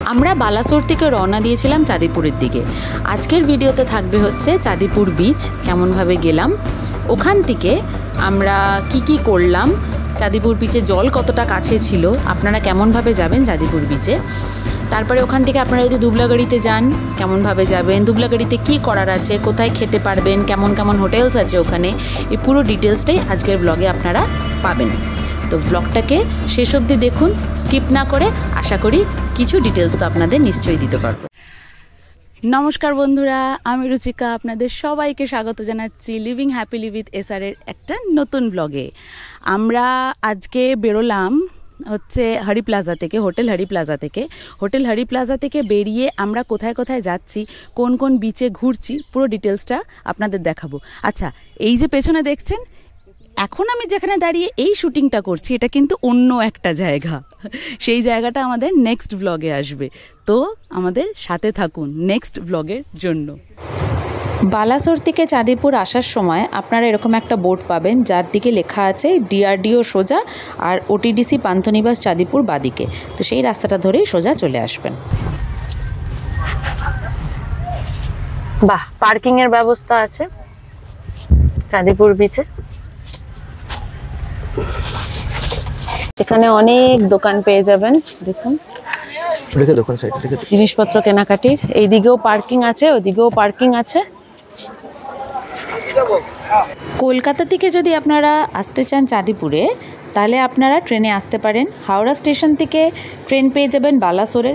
আমরা বালাসোর থেকে রওনা দিয়েছিলাম চাঁদিপুরের দিকে। আজকের ভিডিওতে থাকবে হচ্ছে চাঁদিপুর বিচ কেমনভাবে গেলাম, ওখান থেকে আমরা কি করলাম, চাঁদিপুর বিচে জল কতটা কাছে ছিল, আপনারা কেমনভাবে যাবেন চাঁদিপুর বিচে, তারপরে ওখান থেকে আপনারা যদি দুবলাগাড়িতে যান কেমনভাবে যাবেন, দুবলাগাড়িতে কি করার আছে, কোথায় খেতে পারবেন, কেমন কেমন হোটেলস আছে ওখানে, এই পুরো ডিটেলসটাই আজকের ব্লগে আপনারা পাবেন। তো ব্লগটাকে শেষ অবধি দেখুন, স্কিপ না করে। আশা করি কিছু ডিটেলস তো আপনাদের নিশ্চয়ই দিতে পারবো। নমস্কার বন্ধুরা, আমি রুচিকা, আপনাদের সবাইকে স্বাগত জানাচ্ছি লিভিং হ্যাপিলি উইথ এসআর এর একটা নতুন ব্লগে। আমরা আজকে বেরোলাম হচ্ছে হরি প্লাজা থেকে, হোটেল হরি প্লাজা থেকে বেরিয়ে আমরা কোথায় কোথায় যাচ্ছি, কোন কোন বিচে ঘুরছি, পুরো ডিটেলসটা আপনাদের দেখাবো। আচ্ছা, এই যে পেছনে দেখছেন, এখন আমি যেখানে দাঁড়িয়ে এই শুটিংটা করছি এটা কিন্তু অন্য একটা জায়গা, সেই জায়গাটা আমাদের নেক্সট ব্লগে আসবে, তো আমাদের সাথে থাকুন নেক্সট ব্লগের জন্য। বালাসোর থেকে চাঁদিপুর আসার সময় আপনারা এরকম একটা বোর্ড পাবেন যার দিকে লেখা আছে ডিআরডিও সোজা আর ওটিডিসি পান্থনিবাস চাঁদিপুর বাদিকে, তো সেই রাস্তাটা ধরেই সোজা চলে আসবেন। বাহ, পার্কিং এর ব্যবস্থা আছে চাঁদিপুর বিচে। এখানে অনেক দোকান পেয়ে যাবেন, দেখুন জিনিসপত্র কেনাকাটির। এইদিকেও পার্কিং আছে, ওদিকেও পার্কিং আছে। কলকাতা থেকে যদি আপনারা আসতে চান চাঁদিপুরে, তাহলে আপনারা ট্রেনে আসতে পারেন। হাওড়া স্টেশন থেকে ট্রেন পেয়ে যাবেন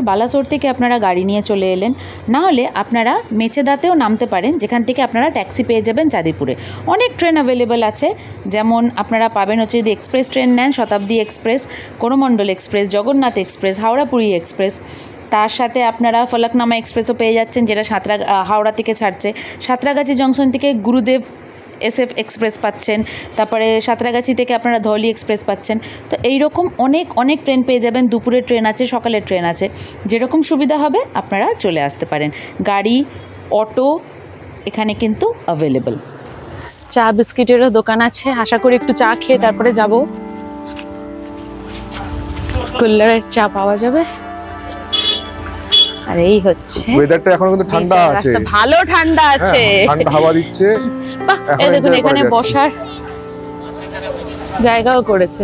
বালাসোর থেকে আপনারা গাড়ি নিয়ে চলে এলেন, না হলে আপনারা মেচেদাতেও নামতে পারেন, যেখান থেকে আপনারা ট্যাক্সি পেয়ে যাবেন চাঁদিপুরে। অনেক ট্রেন অ্যাভেলেবেল আছে, যেমন আপনারা পাবেন হচ্ছে যদি এক্সপ্রেস ট্রেন নেন, শতাব্দী express, Coromandel express, Jagannath express, Howrah Puri express, তার সাথে আপনারা ফলকনামা এক্সপ্রেসও পেয়ে যাচ্ছেন, যেটা হাওড়া থেকে ছাড়ছে। সাঁতরাগাছি জংশন থেকে গুরুদেব SF এক্সপ্রেস পাচ্ছেন, তারপরে সাঁতরাগাছি থেকে আপনারা ধওলি এক্সপ্রেস পাচ্ছেন। তো এইরকম অনেক ট্রেন পেয়ে যাবেন, দুপুরের ট্রেন আছে, সকালের ট্রেন আছে, যেরকম সুবিধা হবে আপনারা চলে আসতে পারেন। গাড়ি, অটো এখানে কিন্তু অ্যাভেলেবল। চা বিস্কিটেরও দোকান আছে, আশা করি একটু চা খেয়ে তারপরে যাব। কুল্লারের চা পাওয়া যাবে। আর এই হচ্ছে ওয়েদারটা এখন কিন্তু ঠান্ডা আছে, ভালো ঠান্ডা আছে, ঠান্ডা হাওয়া দিচ্ছে। এই দেখুন, এখানে বসার জায়গাও করেছে।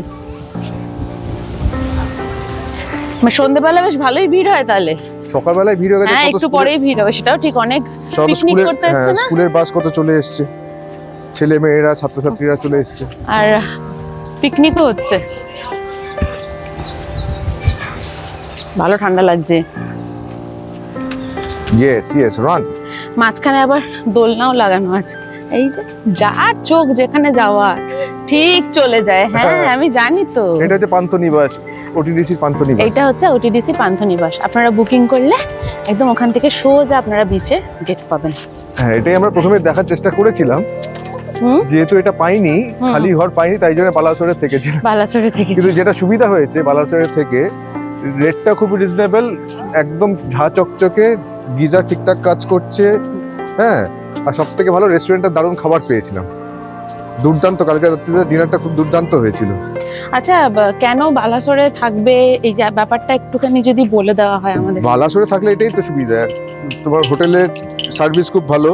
সন্ধ্যেবেলা বেশ ভালোই ভিড় হয়, তাহলে সকালবেলায় ভিড় হবে, হ্যাঁ একটু পরেই ভিড় হবে, সেটাও ঠিক। অনেক পিকনিক করতে এসেছে না, স্কুলের বাস কত চলে এসেছে, ছেলে মেয়েরা ছাত্রছাত্রীরা চলে এসেছে, আর পিকনিকও হচ্ছে। ভালো ঠান্ডা লাগছে। Yes run. মাঝখানে আবার দোলনাও লাগানো আছে, এই যে যার চোখ যেখানে যাওয়ার ঠিক চলে যায়। হ্যাঁ আমি জানি তো, এটা হচ্ছে পান্থনিবাস, ওটিডিসি পান্থনিবাস। এটা হচ্ছে ওটিডিসি পান্থনিবাস। আপনারা বুকিং করলে একদম ওখান থেকে সোজা আপনারা বিচে গেট পাবেন। হ্যাঁ, এটাই আমরা প্রথমে দেখার চেষ্টা করেছিলাম, যেহেতু এটা পাইনি, খালি ঘর পাইনি, তাই জন্য বালাসোরে থেকেছিলাম। কিন্তু যেটা সুবিধা হয়েছে বালাসোরে থেকে, রেটটা খুব রিজনেবল, একদম ঝা চকচকে, গিজার ঠিকঠাক কাজ করছে, হ্যাঁ, আর সব থেকে ভালো রেস্টুরেন্টে দারুণ খাবার পেয়েছিলাম, দুর্দান্ত। কালকে রাত্রিতে ডিনারটা খুব দুর্দান্ত হয়েছিল। আচ্ছা, কেন বালাসোরে থাকবে এই ব্যাপারটা একটুখানি যদি বলে দেওয়া হয় আমাদের। বালাসোরে থাকলে এটাই তো সুবিধা, তোমার হোটেলের সার্ভিস খুব ভালো,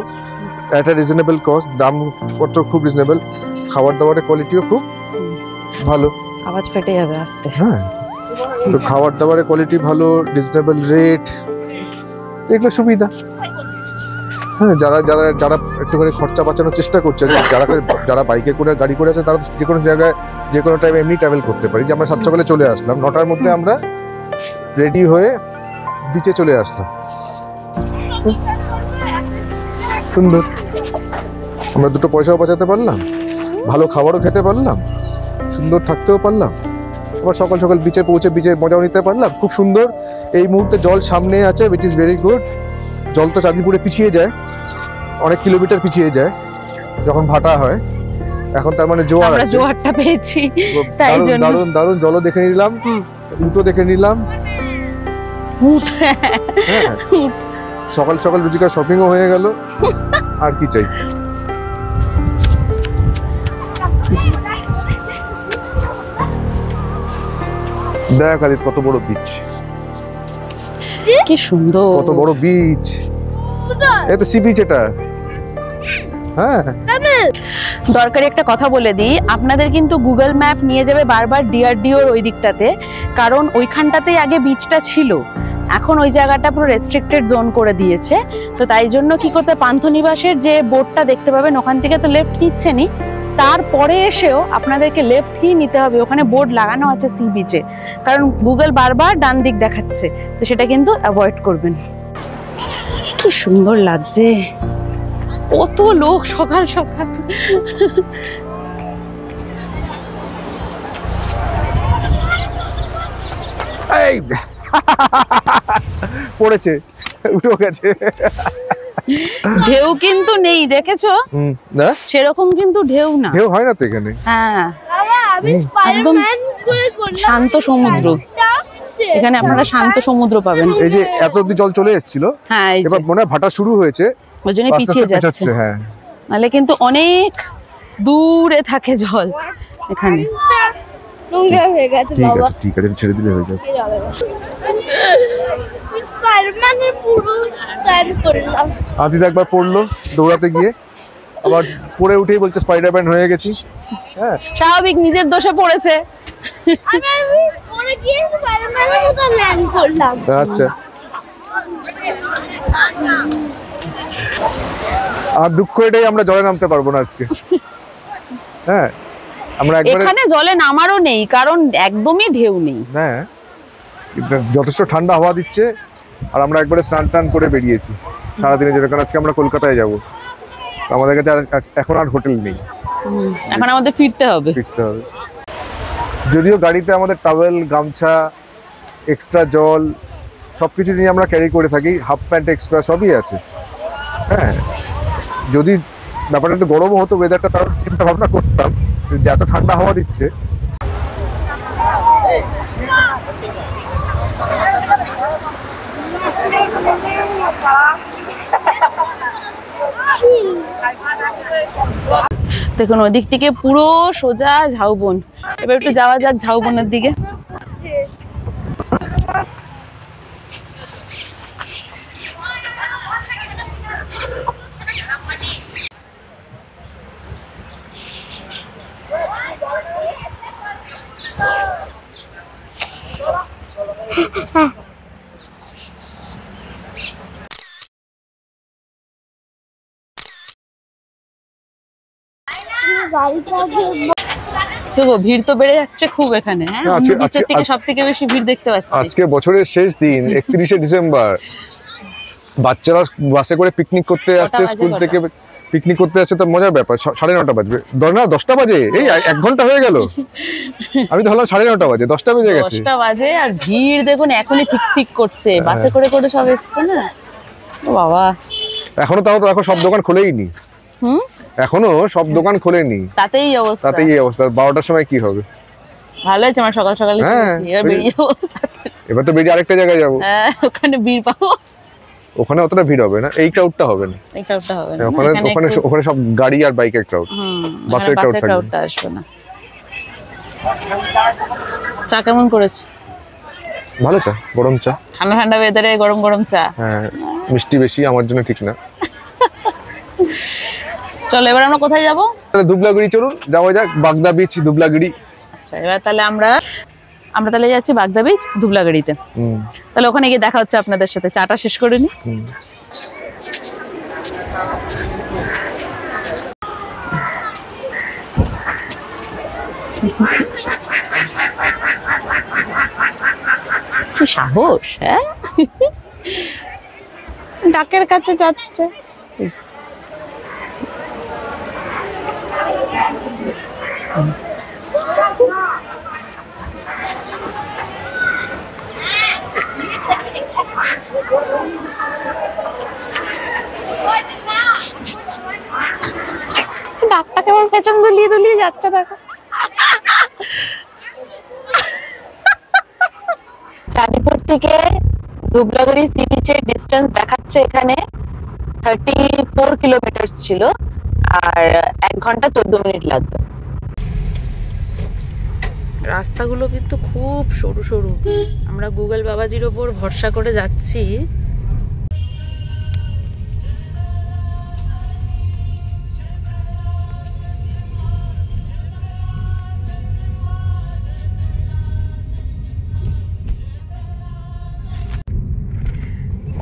একটা রিজনেবল কস্ট, দামপত্র খুব রিজনেবল, খাবার দাবারের কোয়ালিটিও খুব ভালো। আওয়াজ ফেটে যাবে আস্তে। হ্যাঁ, তো খাবার দাবারের কোয়ালিটি ভালো, রিজনেবল রেট, এগুলো সুবিধা। হ্যাঁ, যারা একটুখানি খরচা বাঁচানোর চেষ্টা করছে, যারা বাইকে করে গাড়ি করে আছে, তারা যে কোনো জায়গায় যে কোনো টাইমে এমনি ট্রাভেল করতে পারি। যে আমরা 7 সকালে চলে আসলাম, 9টার মধ্যে আমরা রেডি হয়ে বিচে চলে আসলাম। সুন্দর, আমরা দুটো পয়সাও বাঁচাতে পারলাম, ভালো খাবারও খেতে পারলাম, সুন্দর থাকতেও পারলাম, আবার সকাল সকাল বিচে পৌঁছে বিচের মজাও নিতে পারলাম। খুব সুন্দর। এই মুহূর্তে জল সামনে আছে, উইচ ইজ ভেরি গুড। জল তো চাঁদিপুরে পিছিয়ে যায়, অনেক কিলোমিটার পিছিয়ে যায় যখন ভাটা হয়, এখন তার মানে জোয়ারটা পেয়েছি, তাই জন্য দারুণ জলও দেখে নিলাম, উটও দেখে নিলাম। সকাল সকাল রুচিকার শপিংও হয়ে গেল, আর কি চাই। দেখ আদিত, কত বড় বিচ। কি সুন্দর, কত বড় বিচ। এই তো সি বিচ এটা। হ্যাঁ, দরকারি একটা কথা বলে দিই, আপনাদের কিন্তু গুগল ম্যাপ নিয়ে যাবে বারবার ডিআরডিওর ওই দিকটাতে, কারণ ওইখানটাতেই আগে বিচটা ছিল, এখন ওই জায়গাটা পুরো রেস্ট্রিক্টেড জোন করে দিয়েছে। তো তাই জন্য কি করতে, পান্থনিবাসের যে বোর্ডটা দেখতে পাবেন ওখান থেকে তো লেফট নিচ্ছেনই, তারপরে এসেও আপনাদেরকে লেফটই নিতে হবে, ওখানে বোর্ড লাগানো আছে সি বিচে, কারণ গুগল বারবার ডান দিক দেখাচ্ছে, তো সেটা কিন্তু অ্যাভয়েড করবেন। কি সুন্দর লাগছে, কত লোক সকাল সকাল। এই পড়েছে, উঠে গেছে। ঢেউ কিন্তু নেই, দেখেছো? না, সেরকম কিন্তু ঢেউ না, ঢেউ হয় না তো এখানে। হ্যাঁ, একদম শান্ত সমুদ্র, এখানে আপনারা শান্ত সমুদ্র পাবেন। এই যে এত অব্দি জল চলে এসেছিল, হ্যাঁ, এবার মনে হয় ভাটা শুরু হয়েছে, ওই জন্য পিছিয়ে যাচ্ছে। হ্যাঁ, নাহলে কিন্তু অনেক দূরে থাকে জল এখানে। ঠিক আছে, ছেড়ে দিলে হয়ে যাবে। আদিত একবার পড়লো দৌড়াতে গিয়ে, আবার পড়ে উঠেই বলছে স্পাইডারম্যান হয়ে গেছি। হ্যাঁ, স্বাভাবিক, নিজের দোষে পড়েছে। আচ্ছা, আর দুঃখ এটাই আমরা জলে নামতে পারবো না আজকে। হ্যাঁ, আমরা এখানে জলে নামারও নেই, কারণ একদমই ঢেউ নেই। হ্যাঁ, যথেষ্ট ঠান্ডা হাওয়া দিচ্ছে, আর আমরা একবারে স্নান টান করে বেরিয়েছি সারাদিনে, যেটা কারণ আজকে আমরা কলকাতায় যাব, আমাদের কাছে এখন আর হোটেল নেই, এখন আমাদের ফিরতে হবে। যদিও গাড়িতে আমাদের টাওয়েল, গামছা, এক্সট্রা জল সবকিছু নিয়ে আমরা ক্যারি করে থাকি, হাফ প্যান্ট এক্সট্রা সবই আছে। হ্যাঁ, যদি ব্যাপারটা একটু গরমও হতো, ওয়েদারটা তার চিন্তা ভাবনা করতাম, যে এত ঠান্ডা হাওয়া দিচ্ছে। দেখুন ওদিক থেকে পুরো সোজা ঝাউবন, এবার একটু যাওয়া যাক ঝাউবনের দিকে। ভিড় তো বেড়ে যাচ্ছে খুব এখানে। হ্যাঁ, বিচের থেকে সবথেকে বেশি ভিড় দেখতে পাচ্ছি। আজকে বছরের শেষ দিন, 31শে ডিসেম্বর, বাচ্চারা বাসে করে পিকনিক করতে আসছে, স্কুল থেকে পিকনিক করতে আসছে, তো মজার ব্যাপার। 9:30 বাজবে, 10টা বাজে, এই 1 ঘন্টা হয়ে গেল। আমি তো ভাবলাম 9:30 বাজে, 10টা বেজে গেছে। 10টা বাজে, আর ভিড় দেখুন এখনই ঠিক ঠিক করছে, বাসে করে করে সব এসছে না। ও বাবা, এখনো তাও তো এখন সব দোকান খোলেই নি। এখনো সব দোকান খোলেনি, তাতেই এই অবস্থা। 12টার সময় কি হবে? ভালো হয়েছে আমার সকাল সকালে শুনেছি, এবার বেরিয়ে যাবো। এবার তো বেরিয়ে আরেকটা জায়গায় যাবো, ওখানে ভিড় পাবো। ওখানে অতটা ভিড় হবে না, এই ক্রাউডটা হবে না, ওখানে সব গাড়ি আর বাইকের ক্রাউড, বাসের ক্রাউডটা আসবে না। চা কেমন করেছে? ভালো চা, গরম চা, ঠান্ডা ঠান্ডা ওয়েদারে গরম গরম চা। হ্যাঁ, মিষ্টি বেশি আমার জন্য ঠিক না। চলো এবার আমরা কোথায় যাবো? দুবলাগিরি চলুন, যাওয়া যাক, বাগদা বিচ, দুবলাগিরি। আচ্ছা, এবার তাহলে আমরা তাহলে যাচ্ছি বাগদা বিচ, দুবলাগিরিতে। তাহলে ওখানে গিয়ে দেখা হচ্ছে আপনাদের সাথে, চাটা শেষ করে নি। কি সাহস! হ্যাঁ, ডাকের কাছে যাচ্ছে। ডাকটা কেমন পেছন দুলিয়ে দুলিয়ে যাচ্ছে, দেখো। চাঁদিপুর থেকে দুবলাগিরি সি বিচের ডিস্টেন্স দেখাচ্ছে এখানে 34 কিলোমিটার ছিল, আর 1 ঘন্টা 14 মিনিট লাগবে। রাস্তাগুলো কিন্তু খুব সরু সরু। আমরা গুগল বাবাজির ওপর ভরসা করে যাচ্ছি।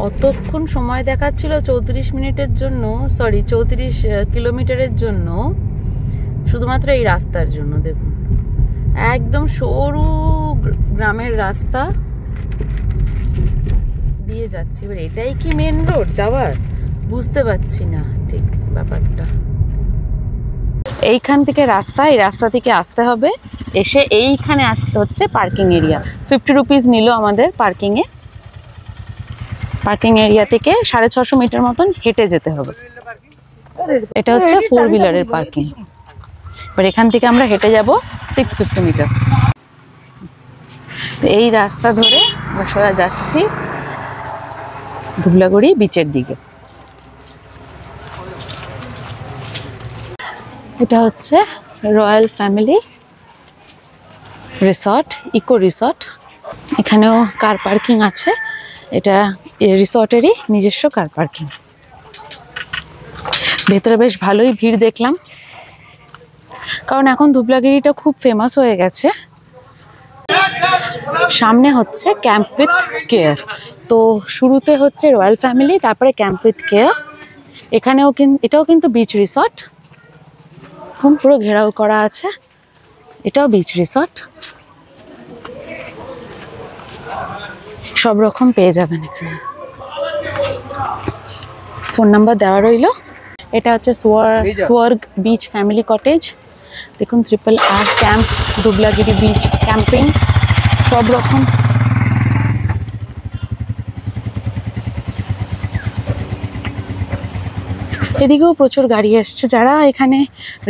অতক্ষণ সময় দেখাচ্ছিল 34 মিনিটের জন্য, সরি 34 কিলোমিটারের জন্য, শুধুমাত্র এই রাস্তার জন্য। দেখুন একদম সরু গ্রামের রাস্তা দিয়ে যাচ্ছি। এবার এটাই কি মেন রোড যাওয়ার, বুঝতে পারছি না ঠিক ব্যাপারটা। এইখান থেকে রাস্তা, এই রাস্তা থেকে আসতে হবে, এসে এইখানে হচ্ছে পার্কিং এরিয়া। 50 রুপিস নিল আমাদের পার্কিংয়ে। পার্কিং এরিয়া থেকে 650 মিটার মতন হেঁটে যেতে হবে। এটা হচ্ছে 4 হুইলারের পার্কিং। এবার এখান থেকে আমরা হেঁটে যাব 650 মিটার। এই রাস্তা ধরে আমরা সোজা যাচ্ছি ধুবলাগড়ি বিচের দিকে। এটা হচ্ছে royal family resort, eco resort. এখানেও কার পার্কিং আছে। এটা রিসর্টেরই নিজস্ব কার পার্কিং। ভেতরে বেশ ভালোই ভিড় দেখলাম, কারণ এখন ধুবলাগিরিটা খুব ফেমাস হয়ে গেছে। সামনে হচ্ছে ক্যাম্প উইথ কেয়ার। তো শুরুতে হচ্ছে রয়্যাল ফ্যামিলি, তারপরে ক্যাম্প উইথ কেয়ার। এখানেও এটাও কিন্তু বিচ রিসর্ট, পুরো ঘেরাও করা আছে। এটাও বিচ রিসর্ট, সব রকম পেয়ে যাবেন এখানে। ফোন নাম্বার দেওয়া রইল। এটা হচ্ছে স্বর্গ বিচ ফ্যামিলি কটেজ। দেখুন RRR ক্যাম্প, ধুবলাগিরি বিচ ক্যাম্পিং, সব রকম। এদিকেও প্রচুর গাড়ি এসছে। যারা এখানে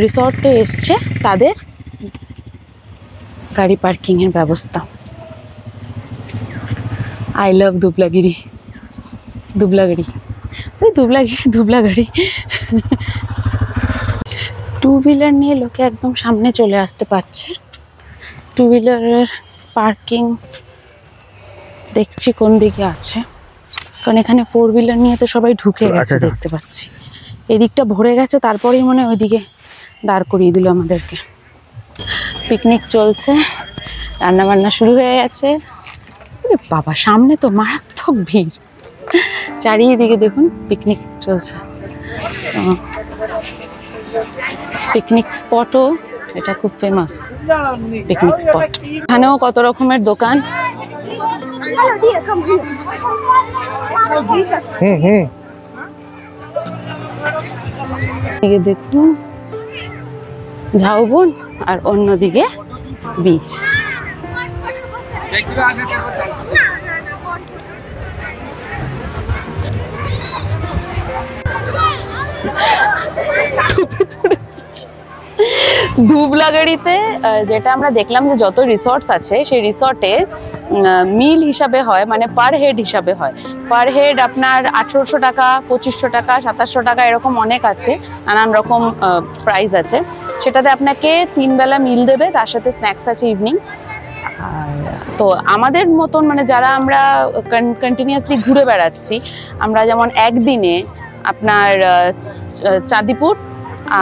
রিসর্টে এসছে তাদের গাড়ি পার্কিংয়ের ব্যবস্থা। আই লাভ ধুবলাগিরি, ধুবলাগিরি, ওই ধুবলাগিরি। 2 হুইলার নিয়ে লোকে একদম সামনে চলে আসতে পারছে। 2 হুইলারের পার্কিং দেখছি কোন দিকে আছে, কারণ এখানে 4 হুইলার নিয়ে তো সবাই ঢুকে গেছে দেখতে পাচ্ছি। এদিকটা ভরে গেছে, তারপরেই মনে হয় ওইদিকে দাঁড় করিয়ে দিল আমাদেরকে। পিকনিক চলছে, রান্নাবান্না শুরু হয়ে গেছে। বাবা, সামনে তো মারাত্মক ভিড়, চারিদিকে দেখুন পিকনিক চলছে। পিকনিক স্পটও এটা খুব ফেমাস পিকনিক স্পট। এখানেও কত রকমের দোকান। দেখুন ঝাউবন আর অন্যদিকে বিচ। ধুবলাগড়িতে যেটা আমরা দেখলাম যে যত রিসর্টস আছে সেই রিসর্টে মিল হিসাবে হয়, মানে পার হেড হিসাবে হয়। পার হেড আপনার 1800 টাকা, 2500 টাকা, 2700 টাকা, এরকম অনেক আছে, নানান রকম প্রাইস আছে। সেটাতে আপনাকে 3 বেলা মিল দেবে, তার সাথে স্ন্যাক্স আছে ইভিনিং। তো আমাদের মতন মানে যারা আমরা কন্টিনিউয়াসলি ঘুরে বেড়াচ্ছি, আমরা যেমন একদিনে আপনার চাঁদিপুর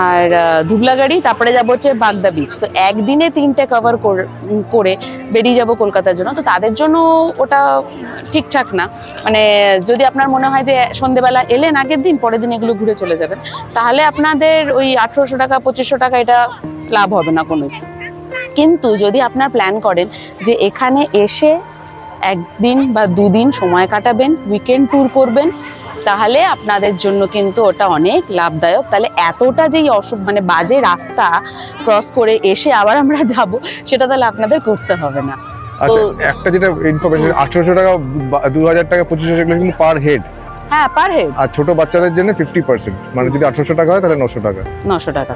আর ধুবলাগড়ি, তারপরে যাবো হচ্ছে বাগদা বিচ। তো একদিনে 3টে কভার করে বেরিয়ে যাব কলকাতার জন্য। তো তাদের জন্য ওটা ঠিকঠাক না। মানে যদি আপনার মনে হয় যে সন্ধেবেলা এলেন আগের দিন, পরের দিন এগুলো ঘুরে চলে যাবেন, তাহলে আপনাদের ওই 1800 টাকা 2500 টাকা এটা লাভ হবে না কোনো। কিন্তু যদি আপনার প্ল্যান করেন যে এখানে এসে 1 দিন বা 2 দিন সময় কাটাবেন, উইকেন্ড ট্যুর করবেন, তাহলে আপনাদের জন্য কিন্তু ওটা অনেক লাভদায়ক। তাহলে এতটা যেই মানে বাজে রাস্তা ক্রস করে এসে আবার আমরা যাব, সেটা তাহলে আপনাদের করতে হবে না। আচ্ছা, একটা যেটা ইনফরমেশন, 1800 টাকা, 2000 টাকা, 2500 টাকা কিন্তু পার হেড। হ্যাঁ, পার হেড। আর ছোট বাচ্চাদের জন্য 50%, মানে যদি 1800 টাকা হয় তাহলে 900 টাকা। 900 টাকা।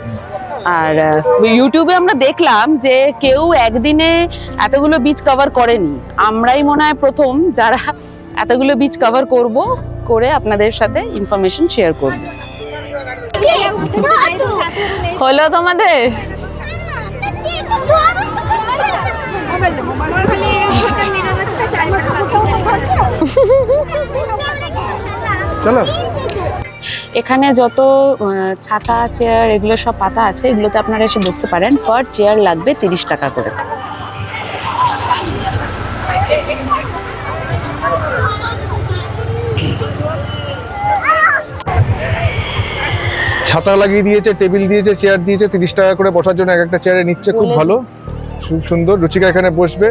আর ইউটিউবে আমরা দেখলাম যে কেউ একদিনে এতগুলো বিচ কভার করেনি। আমরাই মনে হয় প্রথম যারা এতগুলো বিচ কভার করে আপনাদের সাথে ইনফরমেশন শেয়ার করব। হলো তোমাদের? চলো। এখানে যত ছাতা চেয়ার এগুলো সব পাতা আছে, এগুলোতে আপনারা এসে বসতে পারেন। পার চেয়ার লাগবে 30 টাকা করে। ছাতা লাগিয়ে দিয়েছে, টেবিল দিয়েছে, চেয়ার দিয়েছে, 30 টাকা করে বসার জন্য এক একটা চেয়ারে নিচ্ছে। খুব ভালো, খুব সুন্দর। রুচিকা এখানে বসবে।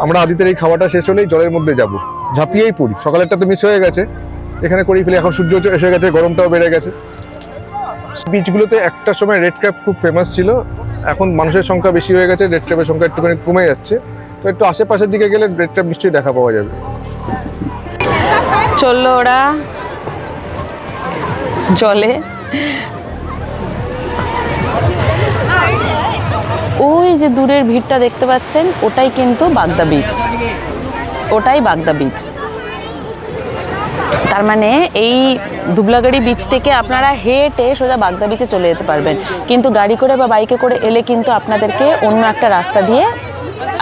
আমরা আদিতের এই খাওয়াটা শেষ হলেই জলের মধ্যে যাব, ঝাঁপিয়েই পড়ি। সকালেরটা তো মিস হয়ে গেছে, এখানে করেই ফেলি। এখন সূর্য এসে গেছে, গরমটাও বেড়ে গেছে। বিচগুলোতে একটা সময় রেড ক্র্যাব খুব ফেমাস ছিল, এখন মানুষের সংখ্যা বেশি হয়ে গেছে, রেড ক্র্যাবের সংখ্যা একটুখানি কমে যাচ্ছে। তো একটু আশেপাশের দিকে গেলে রেড ক্র্যাব নিশ্চয়ই দেখা পাওয়া যাবে। চললো ওরা জলে। ওই যে দূরের ভিড়টা দেখতে পাচ্ছেন, ওটাই কিন্তু বাগদা বিচ, ওটাই বাগদা বিচ। তার মানে এই দুবলাগাড়ি বিচ থেকে আপনারা হেঁটে সোজা বাগদা বিচে চলে যেতে পারবেন, কিন্তু গাড়ি করে বা বাইকে করে এলে কিন্তু আপনাদেরকে অন্য একটা রাস্তা দিয়ে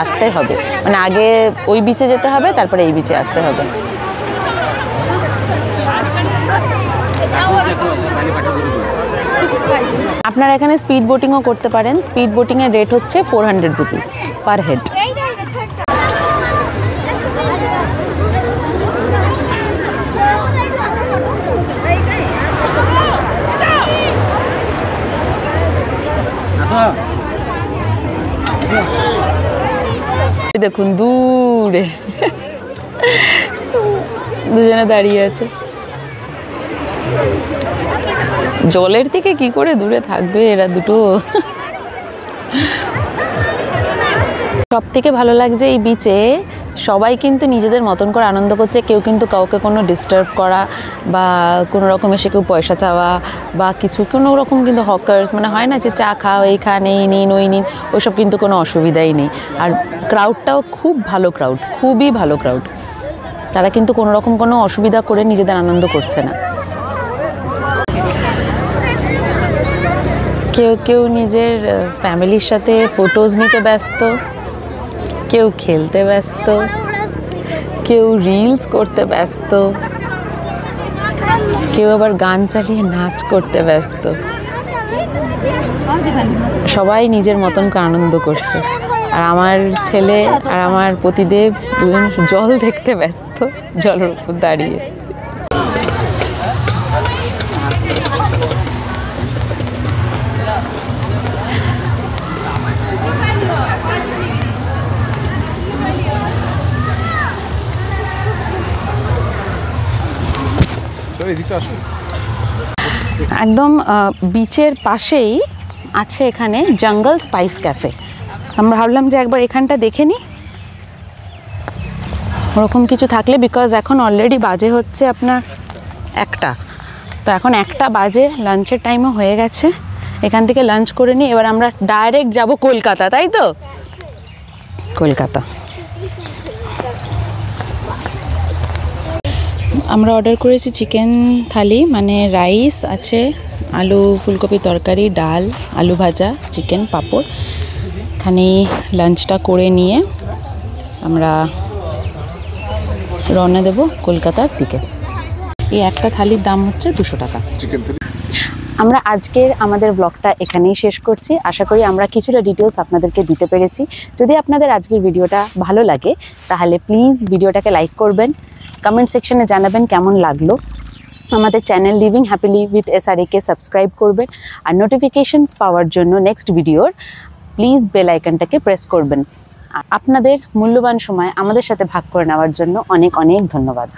আসতে হবে। মানে আগে ওই বিচে যেতে হবে, তারপরে এই বিচে আসতে হবে। আপনারা এখানে স্পিড বোটিংও করতে পারেন। স্পিড বোটিংয়ের রেট হচ্ছে 400 রুপিস পার হেড। দেখুন দূরে দুজনে দাঁড়িয়ে আছে। জলের থেকে কি করে দূরে থাকবে এরা দুটো। সব থেকে ভালো লাগছে এই বিচে সবাই কিন্তু নিজেদের মতন করে আনন্দ করছে। কেউ কিন্তু কাউকে কোনো ডিস্টার্ব করা বা কোনো রকম এসে কেউ পয়সা চাওয়া বা কিছু কোনো রকম কিন্তু হকার্স মানে হয় না যে চা খাও, এই খান, এই নিন, ওই নিন, ওইসব কিন্তু কোনো অসুবিধাই নেই। আর ক্রাউডটাও খুব ভালো ক্রাউড, খুবই ভালো ক্রাউড। তারা কিন্তু কোনো রকম কোনো অসুবিধা করে নিজেদের আনন্দ করছে না। কেউ কেউ নিজের ফ্যামিলির সাথে ফটোজ নিতে ব্যস্ত, কেউ খেলতে ব্যস্ত, কেউ রিলস করতে ব্যস্ত, কেউ আবার গান চালিয়ে নাচ করতে ব্যস্ত। সবাই নিজের মতন করে আনন্দ করছে। আর আমার ছেলে আর আমার পতিদেব দুজন জল দেখতে ব্যস্ত, জলের উপর দাঁড়িয়ে। একদম বিচের পাশেই আছে এখানে জঙ্গল স্পাইস ক্যাফে। আমরা ভাবলাম যে একবার এখানটা দেখে নিই ওরকম কিছু থাকলে, বিকজ এখন অলরেডি বাজে হচ্ছে আপনার 1টা। তো এখন 1টা বাজে, লাঞ্চের টাইমও হয়ে গেছে। এখান থেকে লাঞ্চ করে নিই, এবার আমরা ডাইরেক্ট যাব কলকাতা, তাই তো? কলকাতা আমরা অর্ডার করেছি চিকেন থালি, মানে রাইস আছে, আলু ফুলকপি তরকারি, ডাল, আলু ভাজা, চিকেন, পাঁপড়। এখানে লাঞ্চটা করে নিয়ে আমরা রওনা দেব কলকাতার দিকে। এই একটা থালির দাম হচ্ছে 200 টাকা। আমরা আজকের আমাদের ব্লগটা এখানেই শেষ করছি। আশা করি আমরা কিছুটা ডিটেলস আপনাদেরকে দিতে পেরেছি। যদি আপনাদের আজকের ভিডিওটা ভালো লাগে তাহলে প্লিজ ভিডিওটাকে লাইক করবেন, কমেন্ট সেকশনে জানাবেন কেমন লাগলো। আমাদের চ্যানেল লিভিং হ্যাপিলি উইথ SRA-কে সাবস্ক্রাইব করবেন। আর নোটিফিকেশনস পাওয়ার জন্য নেক্সট ভিডিওর প্লিজ বেল আইকনটাকে প্রেস করবেন। আপনাদের মূল্যবান সময় আমাদের সাথে ভাগ করে নেওয়ার জন্য অনেক অনেক ধন্যবাদ।